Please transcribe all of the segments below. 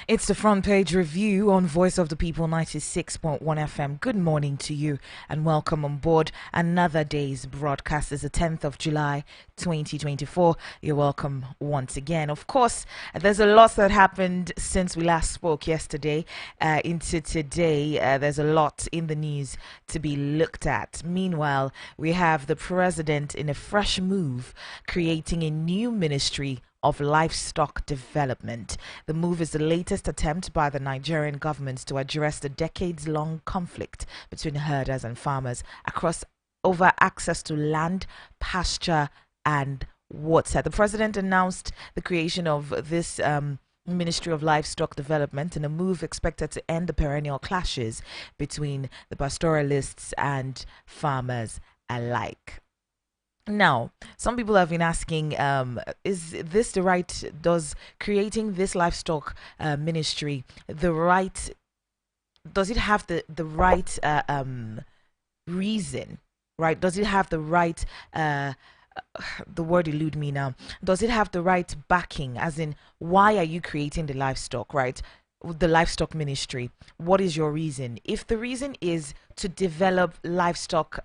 It's the front page review on Voice of the People 96.1 FM. Good morning to you and welcome on board another day's broadcast. It's the 10th of July 2024. You're welcome once again. Of course, there's a lot that happened since we last spoke yesterday into today. There's a lot in the news to be looked at. Meanwhile, we have the president in a fresh move creating a new ministry of livestock development. The move is the latest attempt by the Nigerian government to address the decades-long conflict between herders and farmers across over access to land, pasture, and water. The president announced the creation of this Ministry of Livestock Development in a move expected to end the perennial clashes between the pastoralists and farmers alike. Now, some people have been asking, is this the right, does creating this livestock ministry the right, does it have the right reason, right? Does it have the right, the word elude me now, does it have the right backing, as in, why are you creating the livestock, right? The livestock ministry, what is your reason? If the reason is to develop livestock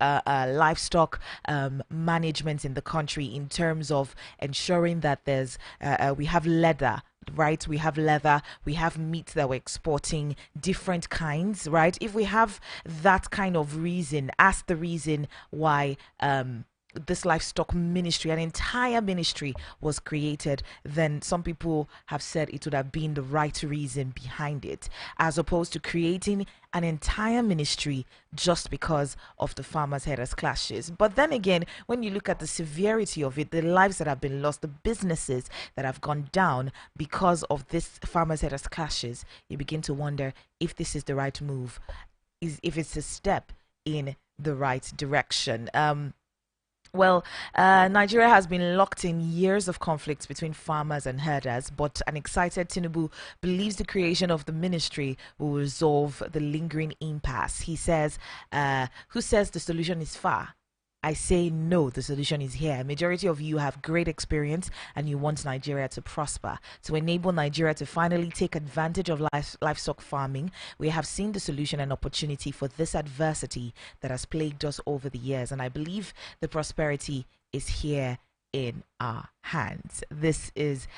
management in the country in terms of ensuring that there's we have leather, right? We have leather, we have meat that we're exporting, different kinds, right? If we have that kind of reason as the reason why this livestock ministry, an entire ministry was created, then some people have said it would have been the right reason behind it, as opposed to creating an entire ministry just because of the farmers' herders clashes. But then again, when you look at the severity of it, the lives that have been lost, the businesses that have gone down because of this farmers' herders clashes, you begin to wonder if this is the right move, if it's a step in the right direction. Nigeria has been locked in years of conflicts between farmers and herders, but an excited Tinubu believes the creation of the ministry will resolve the lingering impasse. He says, who says the solution is far? I say no, the solution is here. A majority of you have great experience and you want Nigeria to prosper. To enable Nigeria to finally take advantage of livestock farming, we have seen the solution and opportunity for this adversity that has plagued us over the years. And I believe the prosperity is here in our hands. These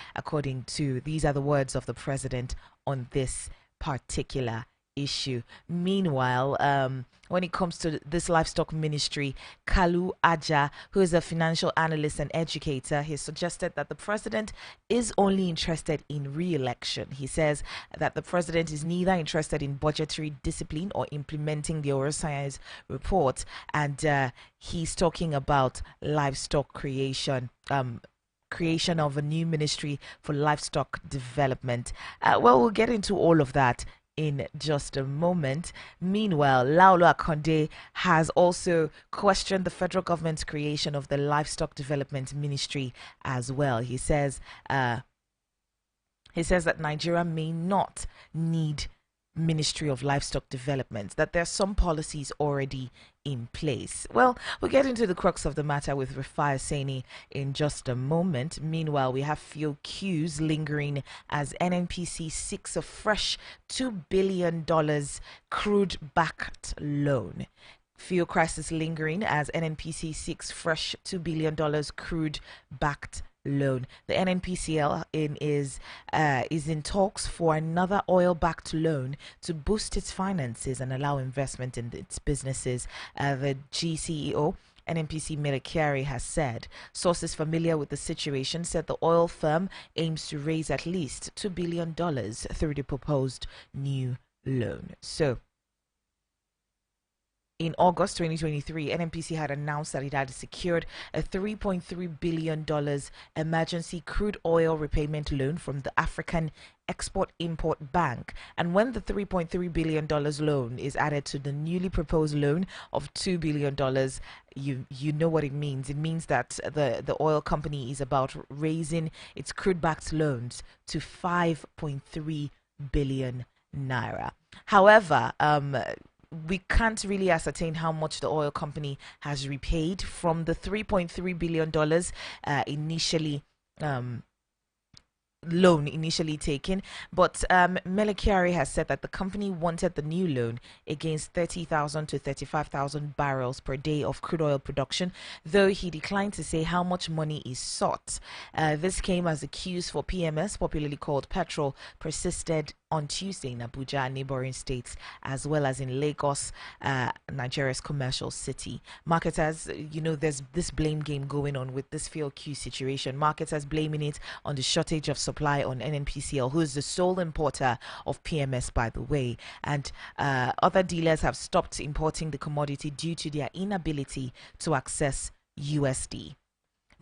are the words of the president on this particular issue. Meanwhile, when it comes to this livestock ministry, Kalu Aja, who is a financial analyst and educator, he suggested that the president is only interested in re-election. He says that the president is neither interested in budgetary discipline or implementing the Orosai's report, and he's talking about livestock creation of a new ministry for livestock development. We'll get into all of that in just a moment. Meanwhile, Laolo Akonde has also questioned the federal government's creation of the Livestock Development Ministry as well. He says that Nigeria may not need Ministry of Livestock Development, that there are some policies already in place. Well, we'll get into the crux of the matter with Rufai Oseni in just a moment. Meanwhile, we have fuel queues lingering as NNPC seeks a fresh $2 billion crude-backed loan. Fuel crisis lingering as NNPC seeks fresh $2 billion crude-backed loan. The NNPCL is in talks for another oil-backed loan to boost its finances and allow investment in its businesses. The GCEO, NNPC Melekari, has said. Sources familiar with the situation said the oil firm aims to raise at least $2 billion through the proposed new loan. So, in August 2023, NNPC had announced that it had secured a $3.3 billion emergency crude oil repayment loan from the African Export-Import Bank. And when the $3.3 billion loan is added to the newly proposed loan of $2 billion, you know what it means. It means that the oil company is about raising its crude-backed loans to 5.3 billion naira. However, we can't really ascertain how much the oil company has repaid from the $3.3 billion initially loan initially taken, but Melekiari has said that the company wanted the new loan against 30,000 to 35,000 barrels per day of crude oil production, though he declined to say how much money is sought. This came as the queues for PMS, popularly called petrol, persisted on Tuesday in Abuja and neighboring states, as well as in Lagos, Nigeria's commercial city. Marketers, there's this blame game going on with this fuel queue situation. Marketers blaming it on the shortage of supply on NNPCL, who is the sole importer of PMS, by the way. And other dealers have stopped importing the commodity due to their inability to access USD.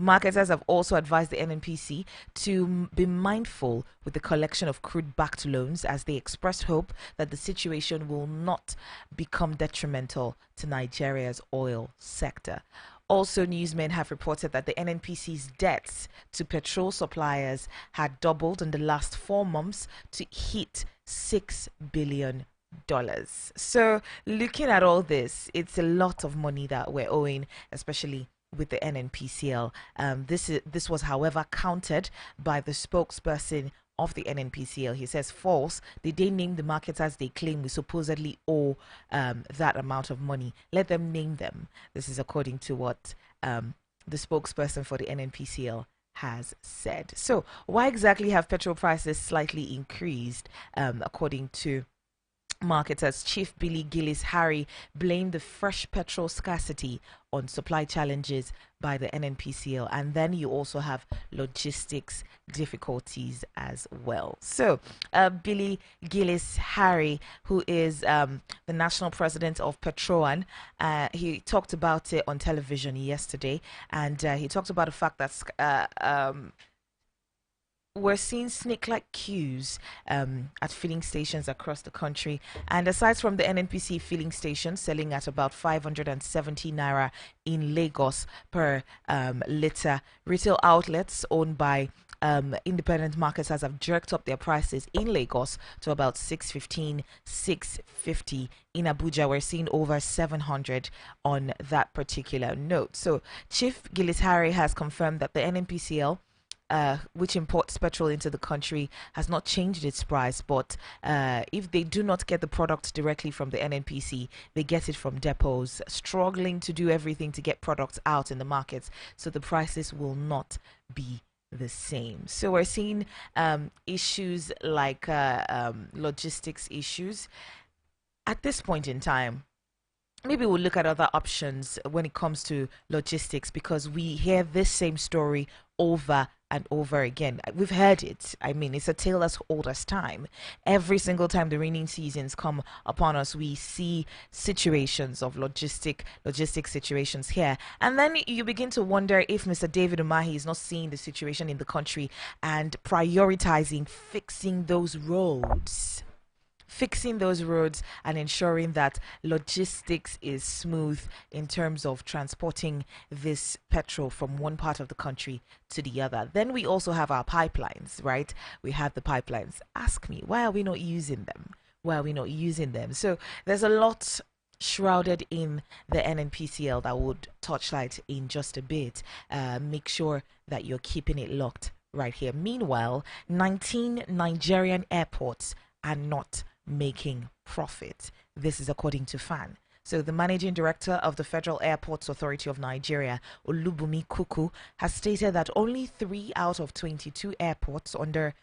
Marketers have also advised the NNPC to be mindful with the collection of crude-backed loans, as they expressed hope that the situation will not become detrimental to Nigeria's oil sector. Also, newsmen have reported that the NNPC's debts to petrol suppliers had doubled in the last 4 months to hit $6 billion. So, looking at all this, it's a lot of money that we're owing, especially with the NNPCL. This was, however, countered by the spokesperson of the NNPCL. He says false. They didn't name the marketers they claim we supposedly owe that amount of money. Let them name them. This is according to what the spokesperson for the NNPCL has said. So why exactly have petrol prices slightly increased? According to marketers, Chief Billy Gillis Harry blamed the fresh petrol scarcity on supply challenges by the NNPCL, and then you also have logistics difficulties as well. So Billy Gillis Harry, who is the national president of Petroan, he talked about it on television yesterday, and he talked about the fact that we're seeing snake-like queues at filling stations across the country. And aside from the NNPC filling station selling at about 570 naira in Lagos per litre, retail outlets owned by independent marketers have jerked up their prices in Lagos to about 615, 650. In Abuja, we're seeing over 700 on that particular note. So Chief Gillis Harry has confirmed that the NNPCL, which imports petrol into the country, has not changed its price, but if they do not get the product directly from the NNPC, they get it from depots, struggling to do everything to get products out in the markets, so the prices will not be the same. So we're seeing issues like logistics issues. At this point in time, maybe we'll look at other options when it comes to logistics, because we hear this same story over and over again. We've heard it. I mean, it's a tale as old as time. Every single time the raining seasons come upon us, we see situations of logistic situations here. And then you begin to wonder if Mr. David Umahi is not seeing the situation in the country and prioritizing fixing those roads and ensuring that logistics is smooth in terms of transporting this petrol from one part of the country to the other. Then we also have our pipelines, right? We have the pipelines. Ask me, why are we not using them? So there's a lot shrouded in the NNPCL that would touchlight in just a bit. Make sure that you're keeping it locked right here. Meanwhile, 19 Nigerian airports are not making profit. This is according to FAN. So the managing director of the Federal Airports Authority of Nigeria, Olubumi Kuku, has stated that only 3 out of 22 airports under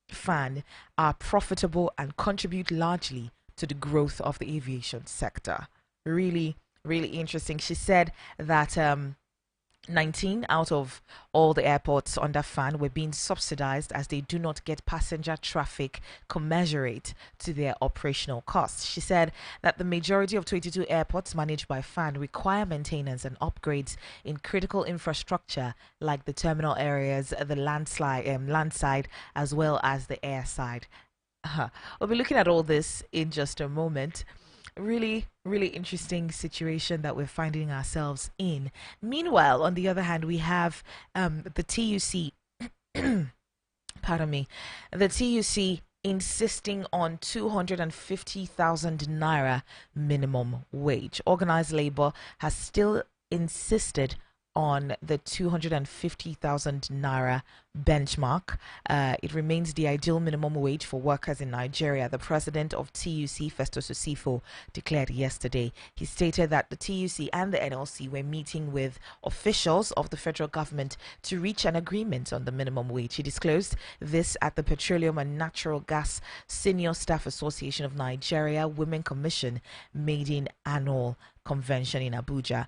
FAN are profitable and contribute largely to the growth of the aviation sector. Really, really interesting. She said that 19 out of all the airports under FAN were being subsidized, as they do not get passenger traffic commensurate to their operational costs. She said that the majority of 22 airports managed by FAN require maintenance and upgrades in critical infrastructure like the terminal areas, the landside, as well as the airside. We'll be looking at all this in just a moment. Really, really interesting situation that we're finding ourselves in. Meanwhile, on the other hand, we have the TUC, pardon me, the TUC insisting on 250,000 naira minimum wage. Organized labor has still insisted on the 250,000 naira benchmark. It remains the ideal minimum wage for workers in Nigeria, the president of TUC, Festus Osifo, declared yesterday. He stated that the TUC and the NLC were meeting with officials of the federal government to reach an agreement on the minimum wage. He disclosed this at the Petroleum and Natural Gas Senior Staff Association of Nigeria Women Commission maiden annual convention in Abuja.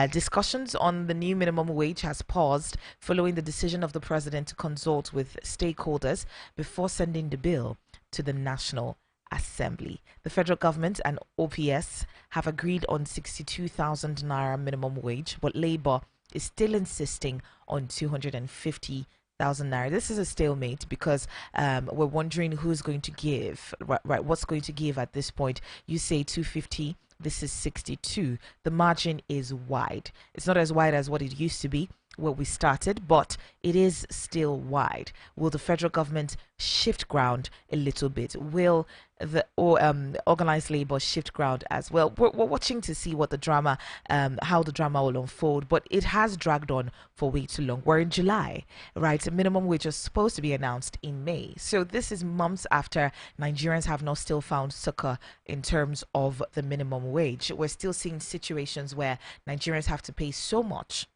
Discussions on the new minimum wage has paused following the decision of the president to consult with stakeholders before sending the bill to the National Assembly. The federal government and OPS have agreed on 62,000 naira minimum wage, but Labour is still insisting on 250,000 naira. This is a stalemate because we're wondering who's going to give, right? What's going to give at this point? You say 250. This is 62. The margin is wide. It's not as wide as what it used to be where we started, but it is still wide. Will the federal government shift ground a little bit? Will the organized labor shift ground as well? We're watching to see what the drama, how the drama will unfold, but it has dragged on for way too long. We're in July, right? The minimum wage is supposed to be announced in May. So this is months after Nigerians have not still found succor in terms of the minimum wage. We're still seeing situations where Nigerians have to pay so much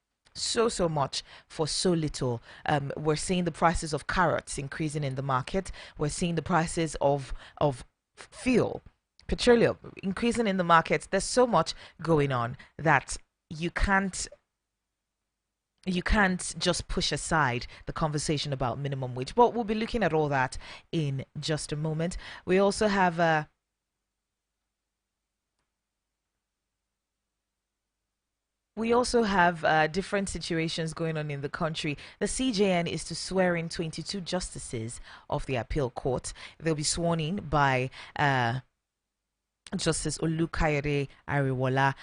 for so little. We're seeing the prices of carrots increasing in the market. We're seeing the prices of fuel, petroleum increasing in the market. There's so much going on that you can't just push aside the conversation about minimum wage. But we'll be looking at all that in just a moment. We also have different situations going on in the country. The CJN is to swear in 22 justices of the appeal court. They'll be sworn in by Justice Olukayode Ariwola,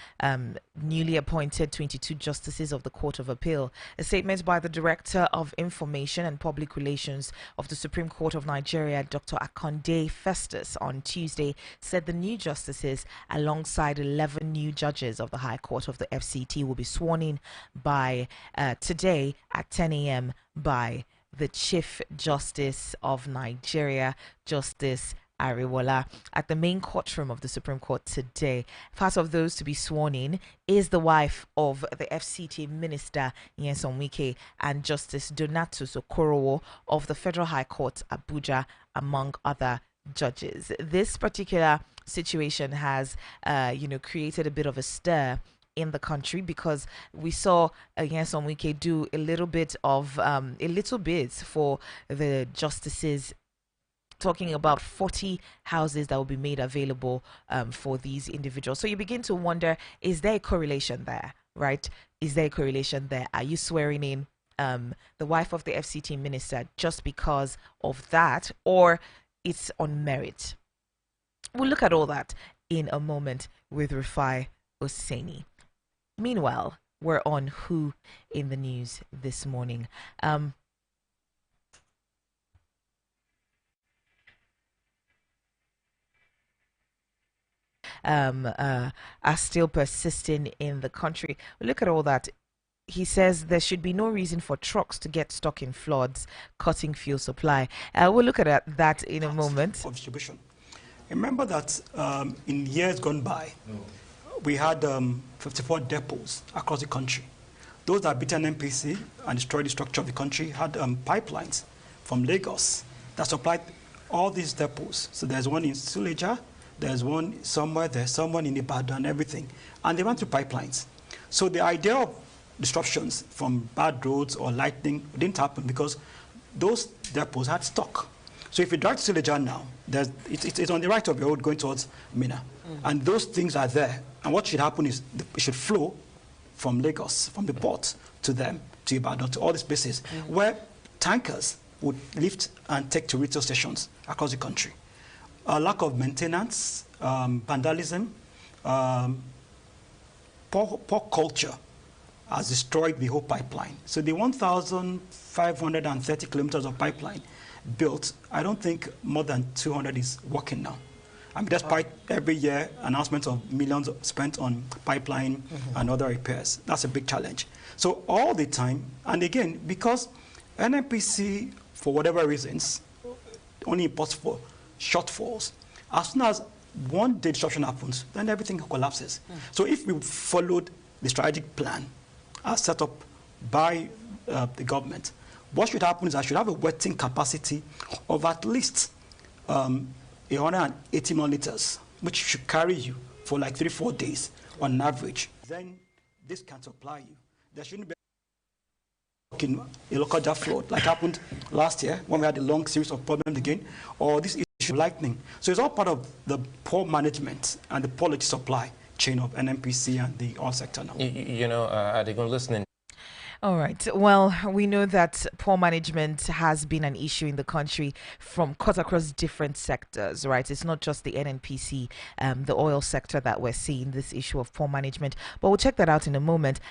newly appointed 22 justices of the Court of Appeal. A statement by the Director of Information and Public Relations of the Supreme Court of Nigeria, Dr. Akonde Festus, on Tuesday said the new justices, alongside 11 new judges of the High Court of the FCT, will be sworn in by today at 10 a.m. by the Chief Justice of Nigeria, Justice Ariwola, at the main courtroom of the Supreme Court today. Part of those to be sworn in is the wife of the FCT Minister Nyesom Wike and Justice Donatus Okorowo of the Federal High Court, Abuja, among other judges. This particular situation has, created a bit of a stir in the country because we saw Nyesom Wike do a little bit for the justices, talking about 40 houses that will be made available for these individuals. So you begin to wonder, is there a correlation there, right? Is there a correlation there? Are you swearing in the wife of the FCT minister just because of that, or it's on merit? We'll look at all that in a moment with Rufai Oseni. Meanwhile, we're on Who in the News this morning. Are still persisting in the country. Look at all that. He says there should be no reason for trucks to get stuck in floods, cutting fuel supply. We'll look at that in a moment. Of distribution. Remember that in years gone by, we had 54 depots across the country. Those that beat an NPC and destroyed the structure of the country had pipelines from Lagos that supplied all these depots. So there's one in Suleja, there's one somewhere, there's someone in Ibadan and everything. And they went through pipelines. So the idea of disruptions from bad roads or lightning didn't happen because those depots had stock. So if you drive to Suleja now, it's on the right of your road going towards Mina. And those things are there. And what should happen is it should flow from Lagos, from the port to them, to Ibadan, to all these places where tankers would lift and take to retail stations across the country. A lack of maintenance, vandalism, poor culture has destroyed the whole pipeline. So the 1,530 kilometers of pipeline built, I don't think more than 200 is working now. I mean, despite every year announcements of millions spent on pipeline and other repairs, that's a big challenge. So all the time, and again, because NNPC, for whatever reasons, only imports for shortfalls, as soon as one day disruption happens, then everything collapses. So if we followed the strategic plan as set up by the government, what should happen is I should have a wetting capacity of at least 180 million liters, which should carry you for like 3-4 days on average. Then this can supply you. There shouldn't be a local jar flood like happened last year when we had a long series of problems again, or this issue of lightning. So it's all part of the poor management and the policy supply chain of NNPC and the oil sector now. Adigun, listening. All right. Well, we know that poor management has been an issue in the country from cut across different sectors, right? It's not just the NNPC, the oil sector that we're seeing this issue of poor management, but we'll check that out in a moment.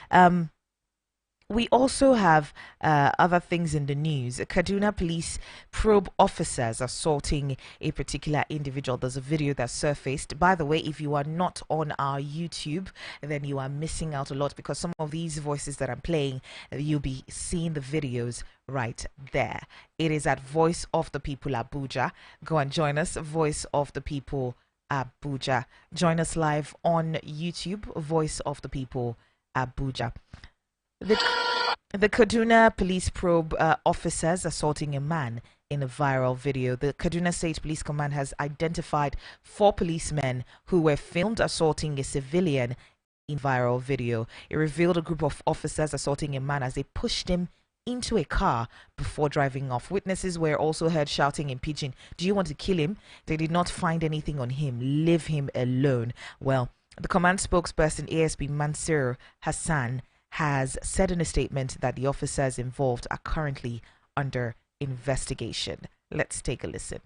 We also have other things in the news. Kaduna police probe officers assaulting a particular individual. There's a video that surfaced. By the way, if you are not on our YouTube, then you are missing out a lot, because some of these voices that I'm playing, you'll be seeing the videos right there. It is at Voice of the People Abuja. Go and join us, Voice of the People Abuja. Join us live on YouTube, Voice of the People Abuja. The Kaduna police probe officers assaulting a man in a viral video. The Kaduna State Police Command has identified 4 policemen who were filmed assaulting a civilian in viral video. It revealed a group of officers assaulting a man as they pushed him into a car before driving off. Witnesses were also heard shouting in Pidgin, "Do you want to kill him?" They did not find anything on him. Leave him alone. Well, the command spokesperson ASP Mansur Hassan has said in a statement that the officers involved are currently under investigation. Let's take a listen.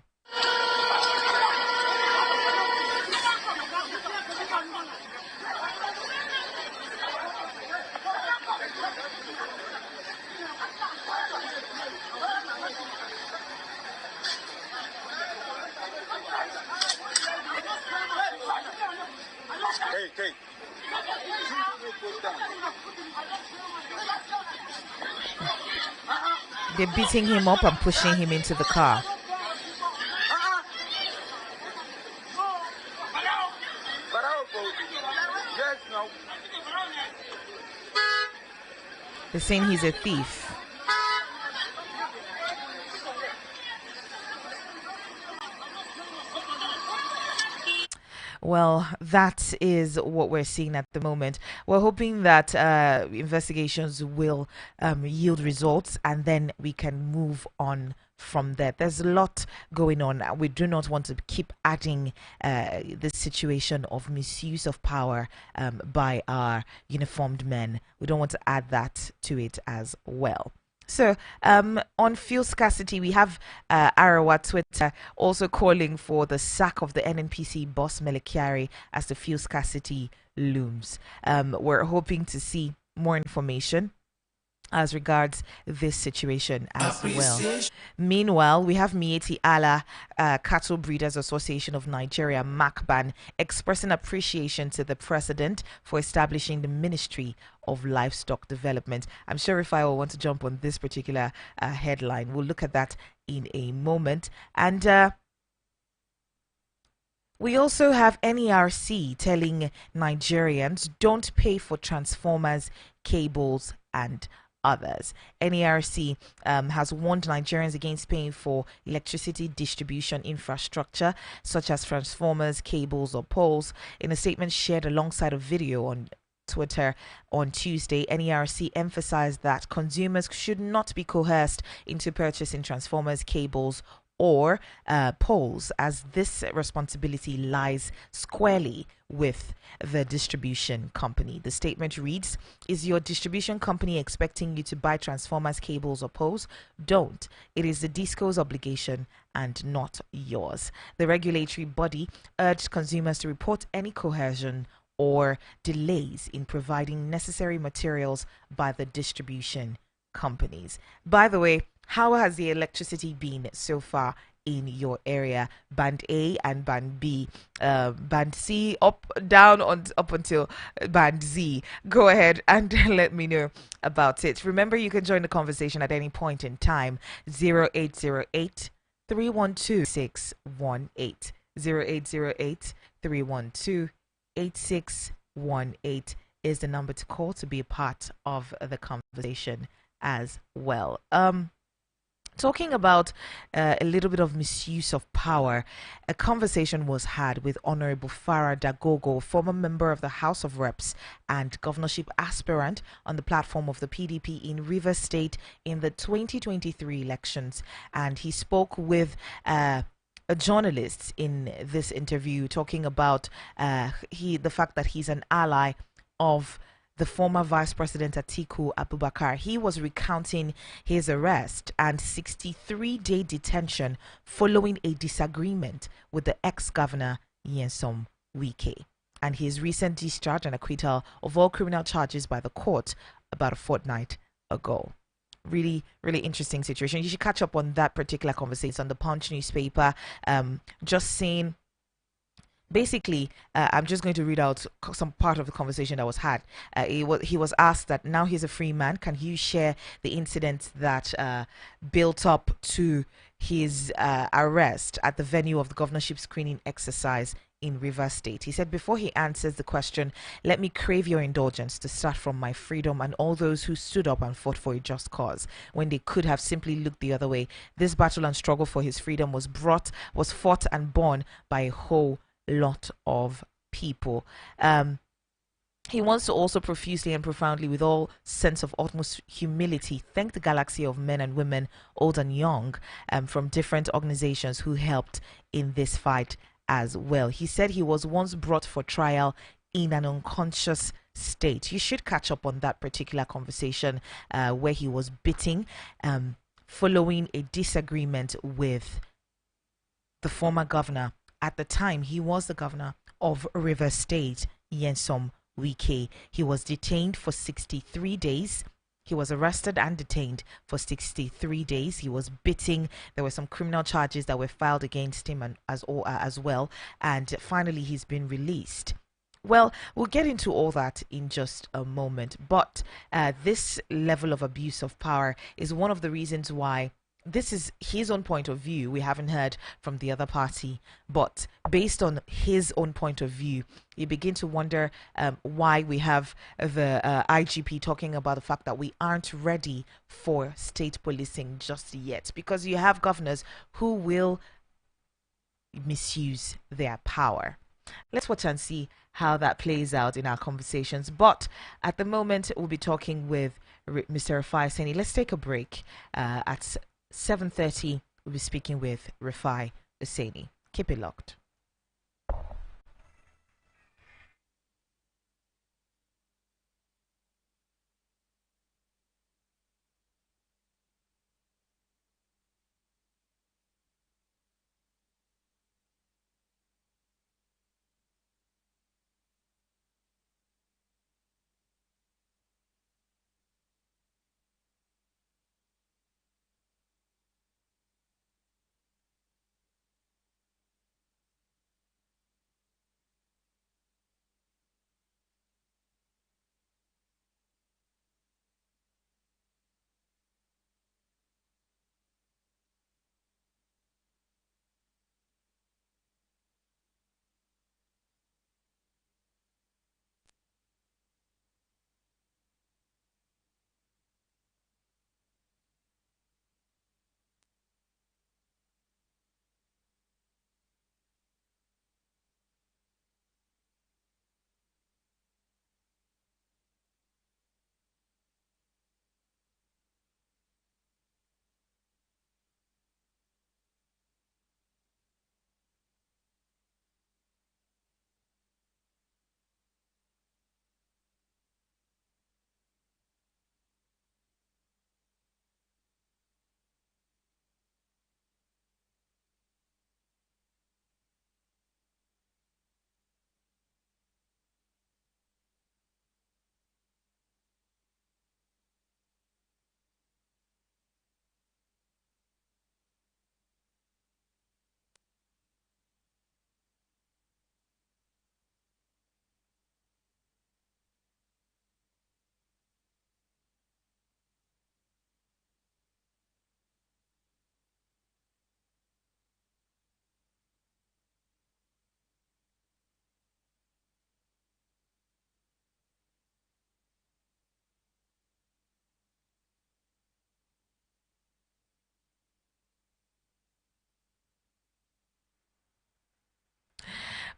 They're beating him up and pushing him into the car. They're saying he's a thief. Well, that is what we're seeing at the moment. We're hoping that investigations will yield results, and then we can move on from there. There's a lot going on. We do not want to keep adding this situation of misuse of power by our uniformed men. We don't want to add that to it as well. So on fuel scarcity, we have Arawa Twitter also calling for the sack of the NNPC boss Melekiari as the fuel scarcity looms. We're hoping to see more information as regards this situation as well. Meanwhile, we have Mieti Allah, Cattle Breeders Association of Nigeria, MACBAN, expressing appreciation to the president for establishing the Ministry of Livestock Development. I'm sure Rufai will want to jump on this particular headline. We'll look at that in a moment. And we also have NERC telling Nigerians don't pay for transformers, cables, and others. NERC has warned Nigerians against paying for electricity distribution infrastructure such as transformers, cables, or poles. In a statement shared alongside a video on Twitter on Tuesday, NERC emphasized that consumers should not be coerced into purchasing transformers, cables, or poles, as this responsibility lies squarely with the distribution company. The statement reads, "Is your distribution company expecting you to buy transformers, cables, or poles? Don't. It is the DISCO's obligation and not yours." The regulatory body urged consumers to report any coercion or delays in providing necessary materials by the distribution companies. By the way, how has the electricity been so far in your area, band A and band B, band C up down on up until band Z. Go ahead and let me know about it. Remember, you can join the conversation at any point in time. 0808 312 618. 0808 312 8618 is the number to call to be a part of the conversation as well. Talking about a little bit of misuse of power, a conversation was had with Honorable Farah Dagogo, former member of the House of Reps and governorship aspirant on the platform of the PDP in Rivers State in the 2023 elections. And he spoke with a journalist in this interview, talking about the fact that he's an ally of the former Vice President Atiku Abubakar. He was recounting his arrest and 63-day detention following a disagreement with the ex-governor Nyesom Wike, and his recent discharge and acquittal of all criminal charges by the court about a fortnight ago. Really, really interesting situation. You should catch up on that particular conversation on the Punch newspaper. Just saying, basically, I'm just going to read out some part of the conversation that was had. He was asked that now he's a free man, can you share the incident that built up to his arrest at the venue of the governorship screening exercise in Rivers State? He said, before he answers the question, let me crave your indulgence to start from my freedom and all those who stood up and fought for a just cause when they could have simply looked the other way. This battle and struggle for his freedom was fought and borne by a whole lot of people. He wants to also profusely and profoundly, with all sense of utmost humility, thank the galaxy of men and women, old and young, from different organizations who helped in this fight as well. He said he was once brought for trial in an unconscious state. You should catch up on that particular conversation where he was beating following a disagreement with the former governor. At the time, he was the governor of Rivers State, Nyesom Wike. He was detained for 63 days. He was arrested and detained for 63 days. He was beating. There were some criminal charges that were filed against him as well. And finally, he's been released. Well, we'll get into all that in just a moment. But this level of abuse of power is one of the reasons why. This is his own point of view. We haven't heard from the other party, but based on his own point of view, you begin to wonder why we have the IGP talking about the fact that we aren't ready for state policing just yet, because you have governors who will misuse their power. Let's watch and see how that plays out in our conversations. But at the moment, we'll be talking with Mr. Rufai Oseni. Let's take a break at 7:30. We'll be speaking with Rufai Oseni. Keep it locked.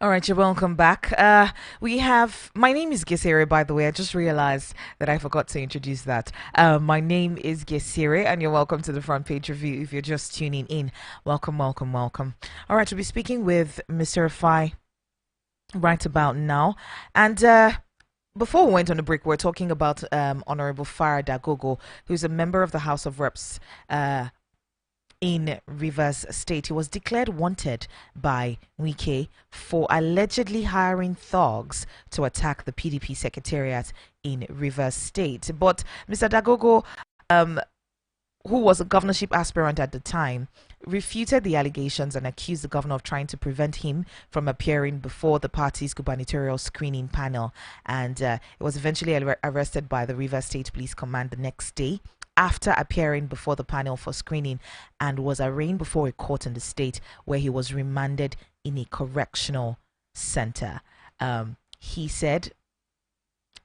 All right, you're welcome back. My name is Gesere, by the way. I just realized that I forgot to introduce that. My name is Gesere, and you're welcome to the front page review if you're just tuning in. Welcome, welcome, welcome. All right, we'll be speaking with Mr. Rufai right about now. And before we went on the break, we are talking about Honorable Farah Dagogo, who's a member of the House of Reps. In Rivers State. He was declared wanted by Wike for allegedly hiring thugs to attack the PDP secretariat in Rivers State. But Mr. Dagogo, who was a governorship aspirant at the time, refuted the allegations and accused the governor of trying to prevent him from appearing before the party's gubernatorial screening panel. And it was eventually arrested by the Rivers State Police Command the next day after appearing before the panel for screening, and was arraigned before a court in the state where he was remanded in a correctional center. He said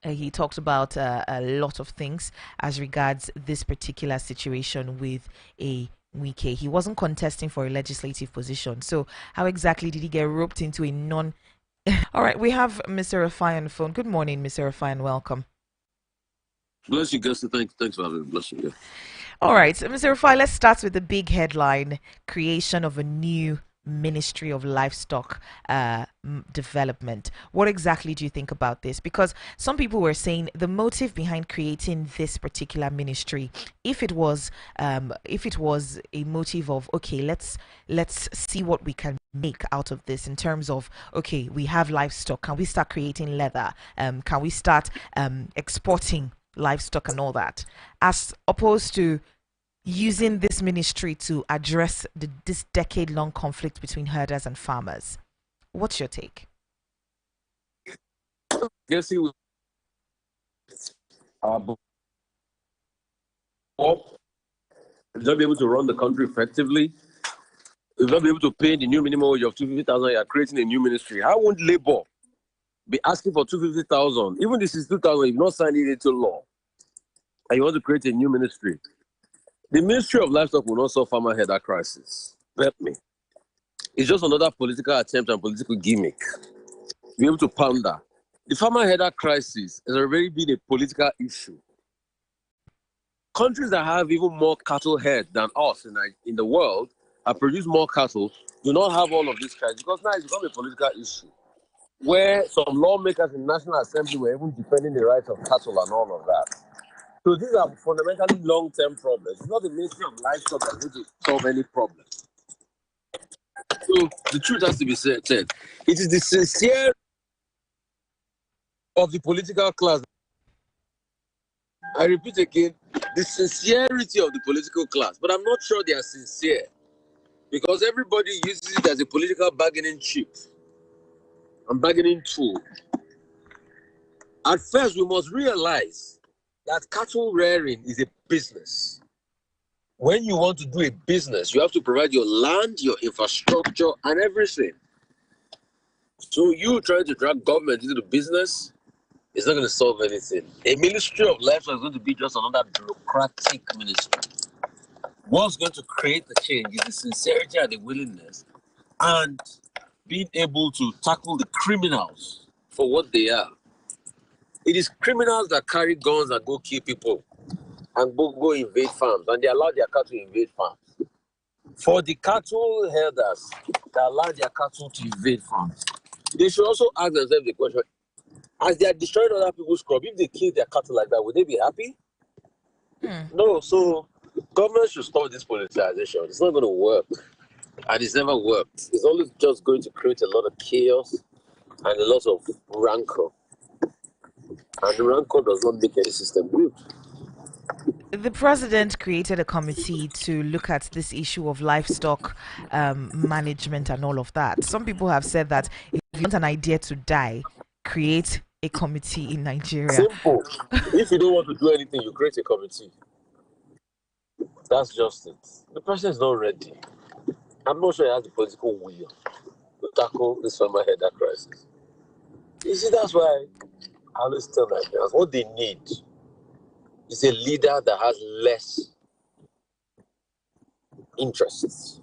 he talked about a lot of things as regards this particular situation with a Wike. He wasn't contesting for a legislative position. So how exactly did he get roped into a non... All right, we have Mr. Rufai on the phone. Good morning, Mr. Rufai, and welcome. Bless you, Guster. Thanks for having me. Bless you. Yeah. All right, Mr. Rufai, let's start with the big headline: creation of a new Ministry of Livestock Development. What exactly do you think about this? Because some people were saying the motive behind creating this particular ministry, if it was a motive of, okay, let's see what we can make out of this in terms of, okay, we have livestock, can we start creating leather? Can we start exporting livestock and all that, as opposed to using this ministry to address this decade-long conflict between herders and farmers? What's your take? Guess he was not be able to run the country effectively. If not be able to pay the new minimum wage of 250,000, you are creating a new ministry. How won't Labour be asking for 250,000? Even this is 2,000. You've not signed it into law, and you want to create a new ministry. The Ministry of Livestock will not solve farmer header crisis. Bet me. It's just another political attempt and political gimmick. Be able to ponder. The farmer header crisis has already been a political issue. Countries that have even more cattle head than us in the world have produced more cattle do not have all of this crisis, because now it's become a political issue where some lawmakers in the National Assembly were even defending the rights of cattle and all of that. So these are fundamentally long-term problems. It's not the Ministry of Livestock that's going to solve any problem. So the truth has to be said. It is the sincerity of the political class. I repeat again, the sincerity of the political class. But I'm not sure they are sincere, because everybody uses it as a political bargaining chip and bargaining tool. At first, we must realize that cattle rearing is a business. When you want to do a business, you have to provide your land, your infrastructure, and everything. So you trying to drag government into the business is not going to solve anything. A Ministry of Livestock is going to be just another bureaucratic ministry. What's going to create the change is the sincerity and the willingness, and being able to tackle the criminals for what they are. It is criminals that carry guns and go kill people and go invade farms, and they allow their cattle to invade farms. For the cattle herders that allow their cattle to invade farms, they should also ask themselves the question, as they are destroying other people's crops, if they kill their cattle like that, would they be happy? No, so government should stop this politicization. It's not going to work, and it's never worked. It's only just going to create a lot of chaos and a lot of rancor. And the rancor does not make any system good. The president created a committee to look at this issue of livestock management and all of that. Some people have said that if you want an idea to die, create a committee in Nigeria. Simple. If you don't want to do anything, you create a committee. That's just it. The president is not ready. I'm not sure he has the political will to tackle this farmer header crisis. You see, that's why I always tell Nigerians what they need is a leader that has less interests.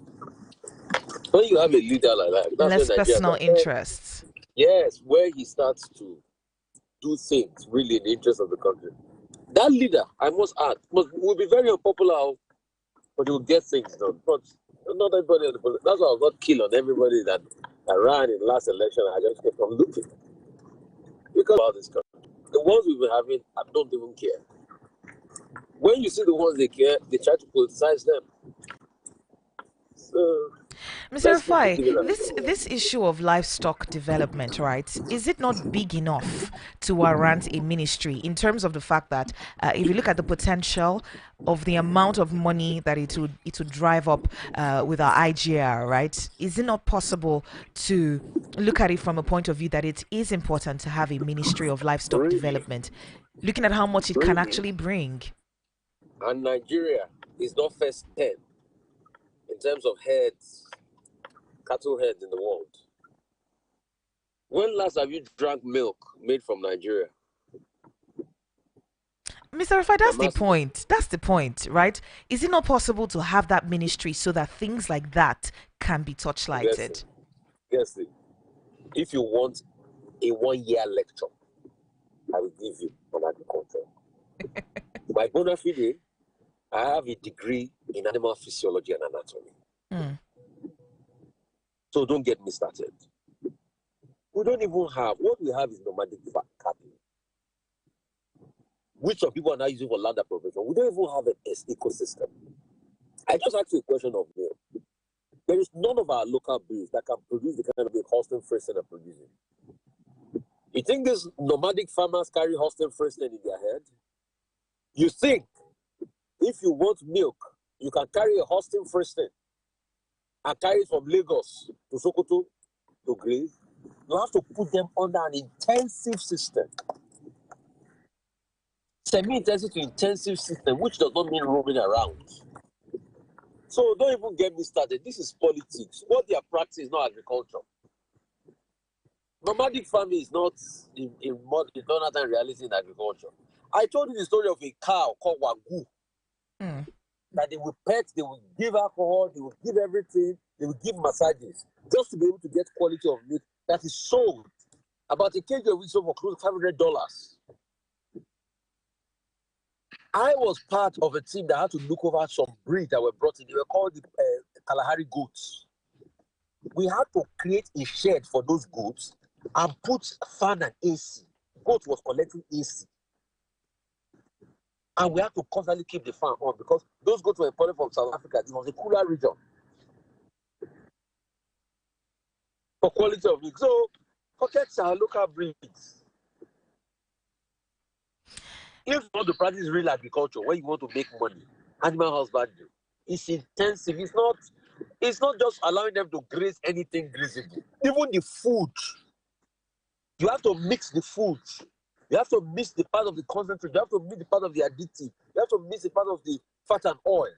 When you have a leader like that, that's Less when Nigeria personal interests. yes, where he starts to do things really in the interest of the country. That leader, I must add, will be very unpopular, but he will get things done. But not everybody on the that's why I got killed on everybody that ran in the last election. I just kept on looking. Because about this country. The ones we've been having, I don't even care. When you see the ones they care, they try to politicize them. So Mr. Rufai, this issue of livestock development, right? Is it not big enough to warrant a ministry in terms of the fact that if you look at the potential of the amount of money that it would drive up with our IGR, right? Is it not possible to look at it from a point of view that it is important to have a ministry of livestock development, looking at how much it can actually bring? And Nigeria is not first 10 in terms of heads, cattle heads in the world. When last have you drank milk made from Nigeria? Mr. Rufai, that's the point. That's the point, right? Is it not possible to have that ministry so that things like that can be touchlighted? Yes. If you want a 1-year lecture, I will give you on agriculture. My bona fide, I have a degree in animal physiology and anatomy. So don't get me started. We don't even have, what we have is nomadic cattle, which some people are now using for land appropriation. We don't even have an ecosystem. I just asked you a question of milk. There is none of our local breeds that can produce the kind of milk Holstein Friesian are producing. You think these nomadic farmers carry Holstein Friesian in their head? You think if you want milk, you can carry a Holstein Friesian and carry it from Lagos to Sokoto to graze? You have to put them under an intensive system. Semi-intensive to intensive system, which does not mean roaming around. So don't even get me started. This is politics. What they are practicing is not agriculture. Nomadic farming is not in Jonathan reality in agriculture. I told you the story of a cow called Wagyu. That they will pet, they will give alcohol, they will give everything, they will give massages just to be able to get quality of meat that is sold. About a kg of wheat sold for close to $500. I was part of a team that had to look over some breeds that were brought in. They were called the Kalahari goats. We had to create a shed for those goats and put fan and AC. Goat was collecting AC. And we had to constantly keep the fan on because those goats were imported from South Africa. It was a cooler region for quality of milk. So, forget our local breeds. If you want to practice real agriculture, where you want to make money, animal husbandry, it's intensive. It's not just allowing them to graze anything grazable. Even the food, you have to mix the food. You have to mix the part of the concentrate. You have to mix the part of the additive. You have to mix the part of the fat and oil.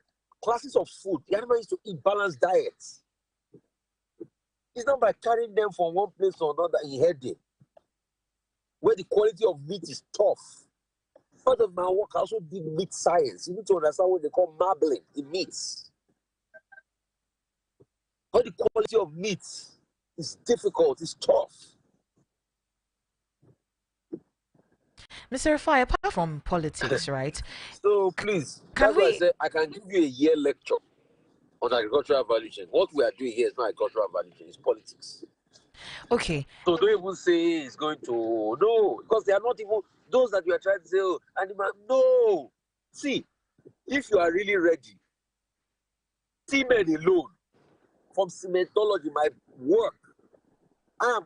Classes of food. The animal needs to eat balanced diets. It's not by carrying them from one place to another in herding, where the quality of meat is tough. Part of my work, I also did meat science. You need to understand what they call marbling in meats. But the quality of meat is difficult, it's tough. Mr. Rufai, apart from politics, right? So please, that's why I said I can give you a year lecture on agricultural value chain. What we are doing here is not agricultural value chain, it's politics. Okay. So don't even say it's going to, no, because they are not even, those that you are trying to say, oh, animal, no. See, if you are really ready, semen alone, from cementology, my work, I'm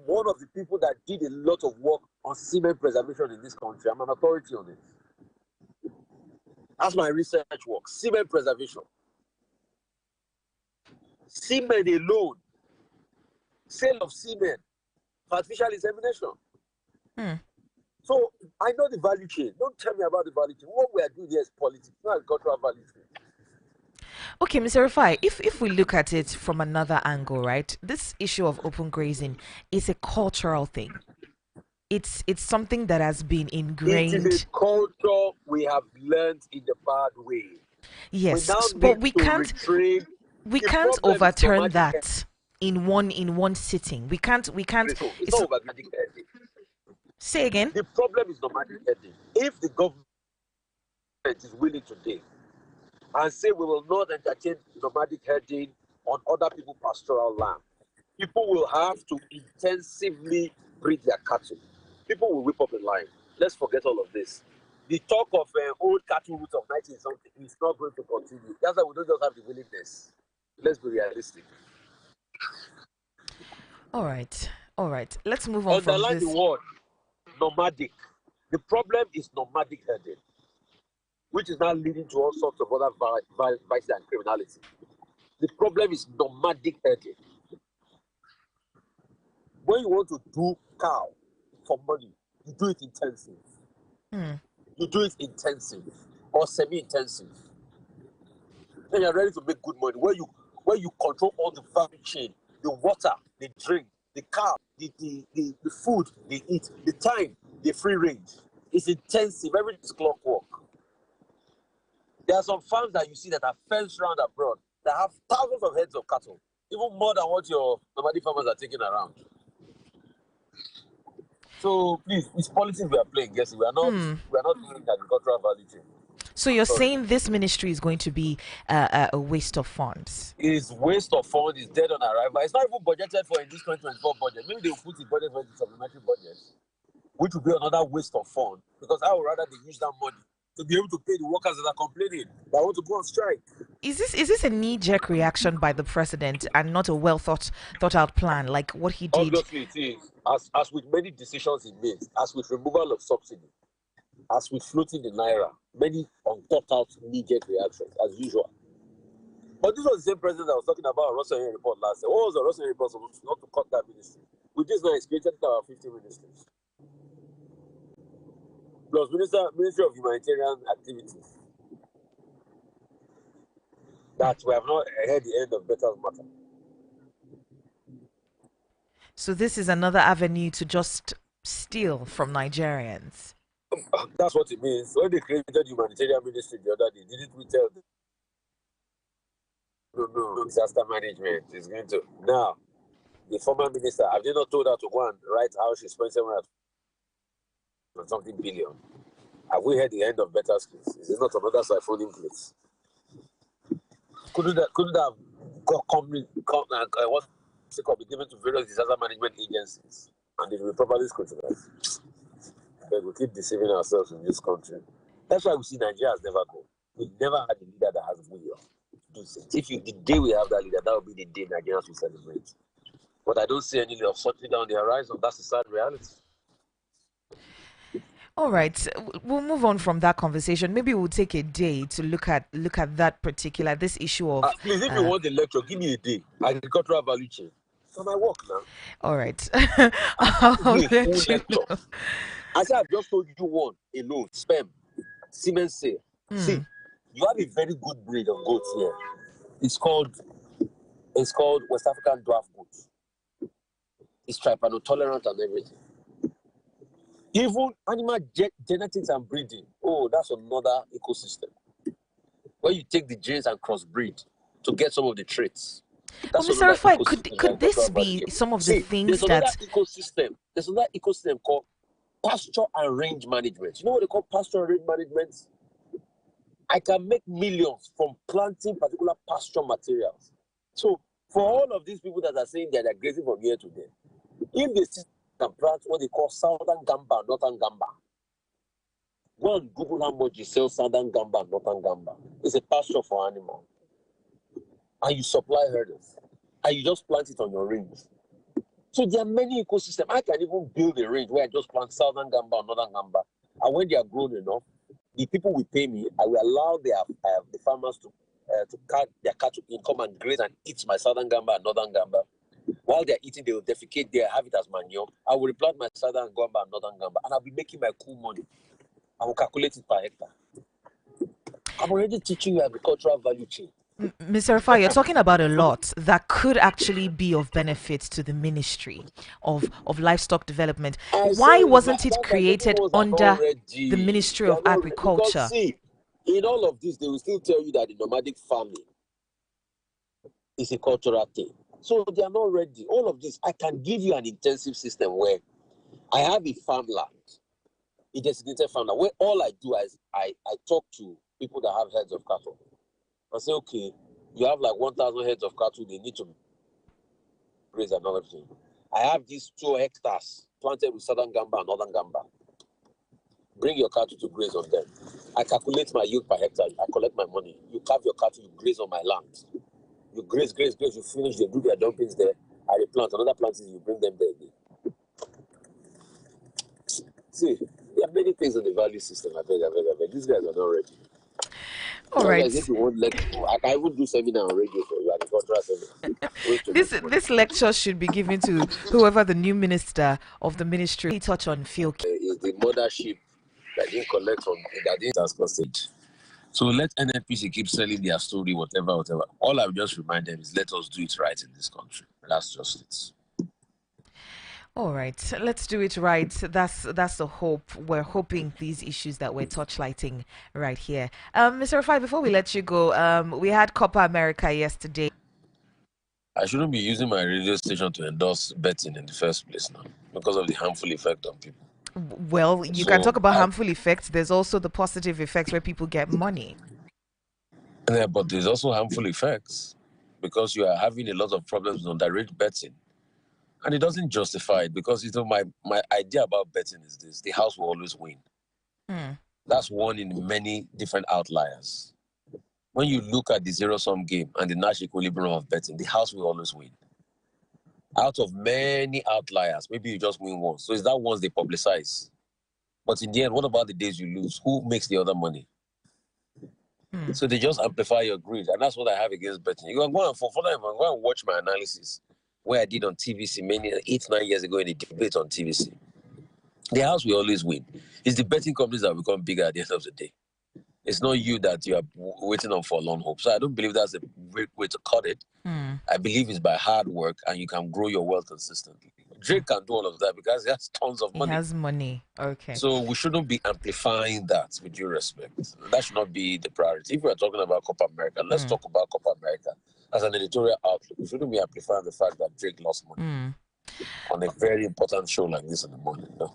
one of the people that did a lot of work on semen preservation in this country. I'm an authority on it. That's my research work, semen preservation. Semen alone, sale of semen, for artificial insemination. So I know the value chain. Don't tell me about the value chain. What we are doing here is politics, not agricultural value chain. Okay, Mr. Rufai, if we look at it from another angle, right, this issue of open grazing is a cultural thing. It's something that has been ingrained. It is a culture we have learned in the bad way. Yes, but we can't. We The can't problem is overturn nomadic herding. that in one sitting. We can't. So it's not about nomadic herding. Say again. The problem is nomadic herding. If the government is willing today and say we will not entertain nomadic herding on other people's pastoral land, people will have to intensively breed their cattle. People will whip up a line. Let's forget all of this. The talk of old cattle routes of 19 something is not going to continue. That's why we don't just have the willingness. Let's be realistic. All right. Let's move on from Underline this. the word nomadic. The problem is nomadic herding, which is now leading to all sorts of other vices and criminality. The problem is nomadic herding. When you want to do cow for money, you do it intensive. You do it intensive or semi-intensive. Then you're ready to make good money. Where you control all the value chain, the water, the drink, the car, the food they eat, the time, the free range. It's intensive. Everything is clockwork. There are some farms that you see that are fenced around abroad that have thousands of heads of cattle, even more than what your nomadic farmers are taking around. So please, it's politics we are playing. Yes, we are not doing agricultural value chain. So you're saying this ministry is going to be a waste of funds? It's waste of funds. It's dead on arrival. It's not even budgeted for in this 2024 budget. Maybe they'll put the budget for the supplementary budget, which will be another waste of funds. Because I would rather they use that money to be able to pay the workers that are complaining that want to go on strike. Is this a knee-jerk reaction by the president and not a well thought out plan like what he did? Obviously, it is. As with many decisions he made, as with removal of subsidy, as with floating the naira, many unthought out knee-jerk reactions as usual. But this was the same president that was talking about Russell report last year. What was the Russell report supposed to not to cut that ministry? With this now, it's created our 50 ministries. Plus Ministry of Humanitarian Activities. That we have not heard the end of Better Matter. So this is another avenue to just steal from Nigerians. That's what it means. When they created humanitarian ministry the other day, didn't we tell them? No, disaster management is going to. Now, the former minister, have they not told her to go and write how she spent 700 something billion? Have we heard the end of better skills? Is it not another siphoning place? Couldn't have what's it called, be given to various disaster management agencies and it will be properly scrutinized? But we keep deceiving ourselves in this country. That's why we see Nigeria has never grown. We've never had a leader that has will to do things. The day we have that leader, that will be the day Nigerians will celebrate. But I don't see any of something down the horizon. That's the sad reality. All right, we'll move on from that conversation. Maybe we'll take a day to look at this issue of. Please, if you want the lecture, give me a day. Agricultural value chain. So my work now. All right. I'll let you know. I said I've just told you one alone. Sperm, semen sale. See, you have a very good breed of goats here. It's called West African dwarf goat. It's trypanotolerant and everything. Even animal genetics and breeding, that's another ecosystem. Where you take the genes and crossbreed to get some of the traits. Mr. Rufai, could this be some of the things that... There's another ecosystem called pasture and range management. You know what they call pasture and range management? I can make millions from planting particular pasture materials. So for all of these people that are saying that they're grazing from here to there, if they can plant what they call southern gamba, northern gamba. Go and Google how much you sell southern gamba and northern gamba. It's a pasture for animals. And you supply herders. And you just plant it on your range. So there are many ecosystems. I can even build a range where I just plant southern gamba and northern gamba. And when they are grown enough, the people will pay me. I will allow the farmers to cut their cattle in, come and graze and eat my southern gamba and northern gamba. While they're eating, they will defecate there, have it as manure. I will replant my southern gamba and northern gamba, and I'll be making my cool money. I will calculate it per hectare. I'm already teaching you agricultural value chain. Mr. Rufai, you're talking about a lot that could actually be of benefit to the Ministry of Livestock Development. Why wasn't it created under the Ministry of Agriculture? Because, see, in all of this, they will still tell you that the nomadic farming It's a cultural thing. So they are not ready. All of this, I can give you an intensive system where I have a farmland, a designated farmland, where all I do is I talk to people that have heads of cattle. I say, okay, you have like 1,000 heads of cattle, they need to graze and everything. I have these 2 hectares planted with southern gamba and northern gamba. Bring your cattle to graze on them. I calculate my yield per hectare. I collect my money. You carve your cattle, you graze on my land. You graze, you finish, they do their dumpings there. I replant another planting, you bring them there again. See, there are many things in the value system. I beg. These guys are not ready. All right. Guys, if you want lecture, I can even do seminar on radio for you, agricultural seminar. This lecture should be given to whoever the new minister of the ministry. Touch on field. Is the mothership that didn't collect from that didn't ask us it. So let NNPC keep selling their story, whatever. All I would just remind them is let us do it right in this country. That's just it. All right, let's do it right. That's the hope. We're hoping these issues that we're touchlighting right here. Mr. Rufai, before we let you go, we had Copa America yesterday. I shouldn't be using my radio station to endorse betting in the first place now because of the harmful effect on people. Well, you can talk about harmful effects. There's also the positive effects where people get money. Yeah, but there's also harmful effects because you are having a lot of problems with underage betting. And it doesn't justify it because my idea about betting is this: the house will always win. That's one in many different outliers. When you look at the zero-sum game and the Nash equilibrium of betting, the house will always win. Out of many outliers, maybe you just win once. So it's that once they publicize. But in the end, what about the days you lose? Who makes the other money? So they just amplify your greed. And that's what I have against betting. You can go and, go and watch my analysis where I did on TVC 8-9 years ago in a debate on TVC. The house will always win. It's the betting companies that become bigger at the end of the day. It's not you that you are waiting on for a long hope. So I don't believe that's a great way to cut it. I believe it's by hard work and you can grow your wealth consistently. Drake can do all of that because he has tons of money. He has money. Okay. So we shouldn't be amplifying that, with due respect. That should not be the priority. If we are talking about Copa America, let's talk about Copa America as an editorial outlook. We shouldn't be amplifying the fact that Drake lost money on a very important show like this in the morning. No.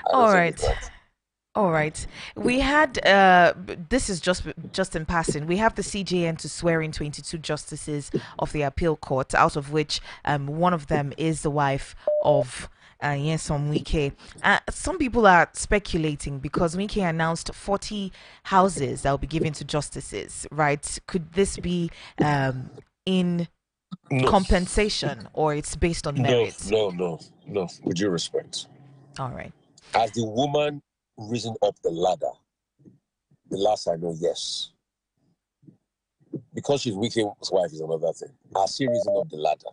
All right. All right. We had, this is just in passing, we have the CJN to swear in 22 justices of the appeal court, out of which one of them is the wife of Nyesom Wike. Some people are speculating because Wike announced 40 houses that will be given to justices, right? Could this be in compensation or it's based on merit? No. With due respect. All right. As the woman risen up the ladder, the last I know, yes. Because she's Wike's wife is another thing. Has she risen up the ladder?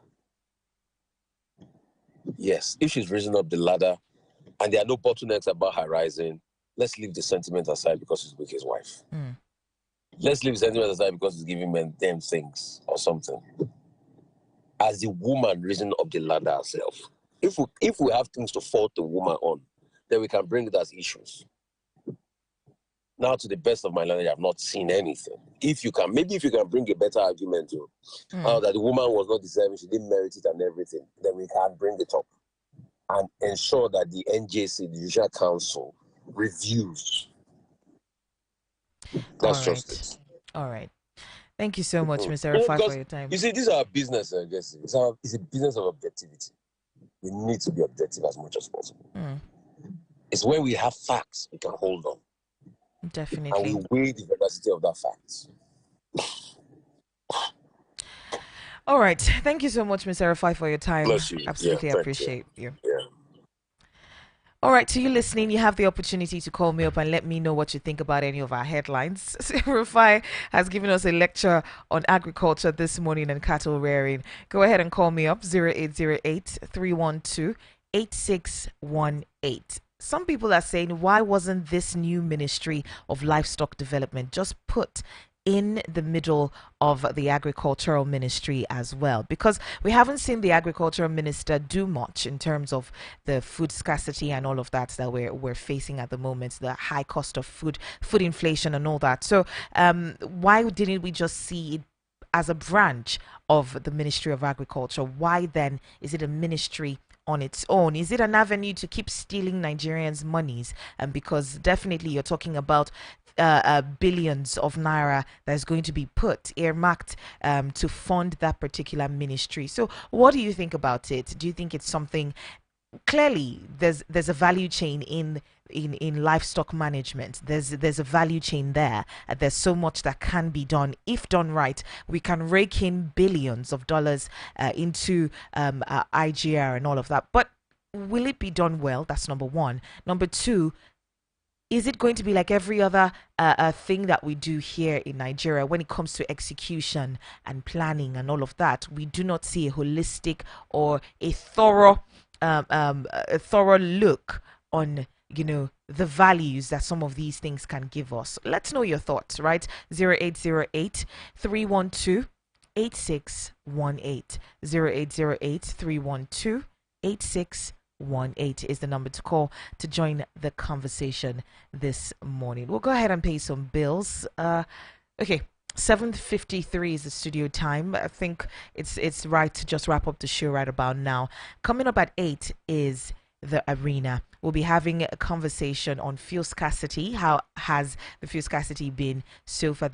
Yes. If she's risen up the ladder and there are no bottlenecks about her rising, let's leave the sentiment aside because she's Wike's wife. Let's leave the sentiment aside because she's giving men them things or something. As the woman risen up the ladder herself, if we have things to fault the woman on, then we can bring it as issues. Now, to the best of my knowledge, I have not seen anything. If you can bring a better argument to that the woman was not deserving, she didn't merit it and everything, then we can bring it up and ensure that the NJC, the Judicial Council, reviews. That's just it. All right. Thank you so much, Mr. Rufai, for your time. You see, this is our business, I guess. It's a business of objectivity. We need to be objective as much as possible. It's when we have facts, we can hold on. Definitely. And we weigh the veracity of that facts. All right. Thank you so much, Mr. Rufai, for your time. Bless you. Absolutely appreciate you. Yeah. All right, to you listening, you have the opportunity to call me up and let me know what you think about any of our headlines. Rufai has given us a lecture on agriculture this morning and cattle rearing. Go ahead and call me up, 0808-312-8618. Some people are saying, why wasn't this new Ministry of Livestock Development just put in the middle of the agricultural ministry as well? Because we haven't seen the agricultural minister do much in terms of the food scarcity and all of that we're facing at the moment, the high cost of food inflation and all that. So why didn't we just see it as a branch of the Ministry of Agriculture, why then is it a ministry on its own? Is it an avenue to keep stealing Nigerians' monies? And because definitely you're talking about billions of naira that's going to be put earmarked to fund that particular ministry. So what do you think about it? Do you think it's something? Clearly there's a value chain in livestock management. There's a value chain there. There's so much that can be done if done right. We can rake in billions of dollars into IGR and all of that, but will it be done well? That's number one. Number two, is it going to be like every other thing that we do here in Nigeria when it comes to execution and planning and all of that? We do not see a holistic or a thorough look on the values that some of these things can give us. Let's know your thoughts, right? 0808 312 8618 0808 312 8618 is the number to call to join the conversation this morning. We'll go ahead and pay some bills. Okay, 7:53 is the studio time. I think it's right to just wrap up the show right about now. Coming up at 8 is the arena. We'll be having a conversation on fuel scarcity. How has the fuel scarcity been so far